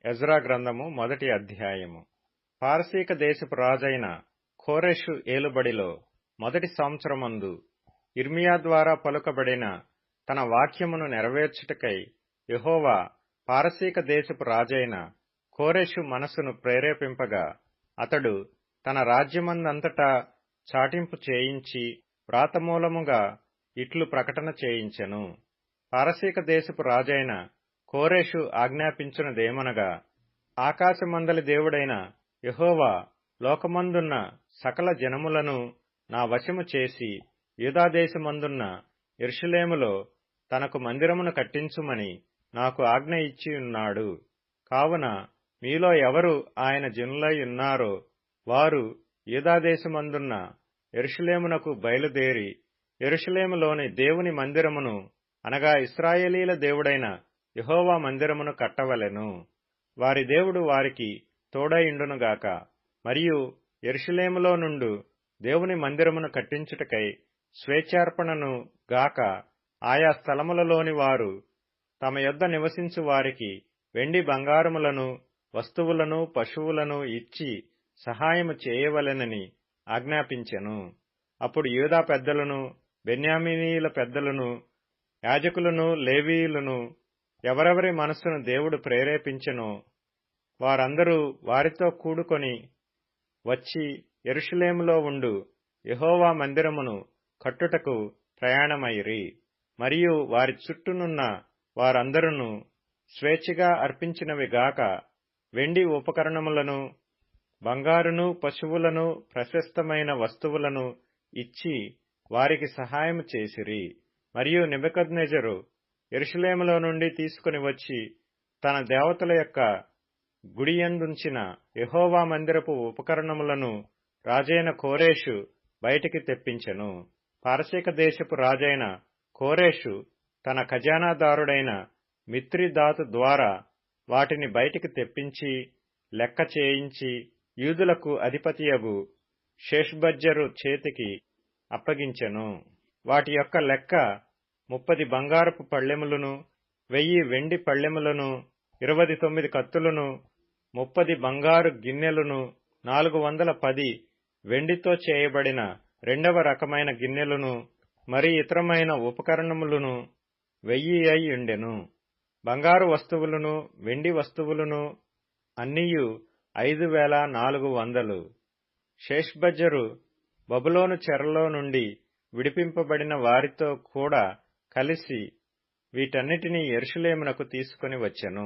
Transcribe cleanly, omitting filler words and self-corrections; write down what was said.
Ezra గ్రంథము మొదటి అధ్యాయము. పారసీక దేశపు రాజైన కోరెషు ఏలుబడిలో మొదటి సంవత్సరమందు యిర్మీయా ద్వారా పలుకబడిన తన వాక్యమును నెరవేర్చుటకై యెహోవా పారసీక దేశపు రాజైన కోరెషు మనస్సును ప్రేరేపింపగా అతడు తన రాజ్యమందంతటా చాటింపు చేయించి వ్రాతమూలముగా ఇట్లు ప్రకటన చేయించెను. పారసీక దేశపు రాజైన కోరెషు ఆజ్ఞాపించునదేమనగా, ఆకాశమందలి దేవుడైన యెహోవా లోకమందున్న సకల జనములను నా వశము చేసి యూదాదేశమందున్న యెరూషలేములో తనకు మందిరమును కట్టించుమని నాకు ఆజ్ఞ ఇచ్చియున్నాడు. కావున మీలో ఎవరు ఆయన జనులై ఉన్నారో వారు యూదాదేశమందున్న యెరూషలేమునకు బయలుదేరి యెరూషలేములోని దేవుని మందిరమును అనగా ఇశ్రాయేలీల దేవుడైన యెహోవా మందిరమును కట్టవలెను. వారి దేవుడు వారికి తోడైయుండునుగాక. మరియు యెరూషలేములో నుండు దేవుని మందిరమును కట్టించుటకై స్వేచ్ఛార్పణను గాక ఆయా స్థలములలోని వారు తమ యొద్ద నివసించు వారికి వెండి బంగారములను వస్తువులను పశువులను ఇచ్చి సహాయము చేయవలెనని ఆజ్ఞాపించెను. అప్పుడు యూదా పెద్దలను బెన్యామీనీయుల పెద్దలను యాజకులను లేవీయులను ఎవరెవరి మనస్సును దేవుడు ప్రేరేపించెనో వారందరూ వారితో కూడుకొని వచ్చి యెరూషలేములో ఉండు యెహోవా మందిరమును కట్టుటకు ప్రయాణమైరి. మరియు వారి చుట్టూనున్న వారందరూ స్వేచ్ఛగా అర్పించినవి గాక వెండి ఉపకరణములను బంగారును పశువులను ప్రశస్తమైన వస్తువులను ఇచ్చి వారికి సహాయము చేసిరి. మరియు నెబుకద్నెజరు యెరూషలేములో నుండి తీసుకుని వచ్చి తన దేవతల యొక్క గుడియందుంచిన యెహోవా మందిరపు ఉపకరణములను రాజైన కోరెషు బయటికి తెప్పించెను. పారసీక దేశపు రాజైన కోరెషు తన ఖజానాదారుడైన మిత్రిదాతు ద్వారా వాటిని బయటికి తెప్పించి లెక్క చేయించి యూదులకు అధిపతియగు షేష్బజ్జరు చేతికి అప్పగించెను. వాటి యొక్క లెక్క 30 బంగారపు పళ్ళెములను 1000 వెండి పళ్ళెములను 29 కత్తులను 30 బంగారు గిన్నెలను 410 వెండితో చేయబడిన రెండవ రకమైన గిన్నెలను మరి ఇతరమైన ఉపకరణములను 1000 అయి ఉండెను. బంగారు వస్తువులను వెండి వస్తువులను అన్నియు 5400. షేష్బజ్జరు బబులోను చెరలో నుండి విడిపింపబడిన వారితో కూడా కలిసి వీటన్నిటినీ యెరూషలేమునకు తీసుకుని వచ్చెను.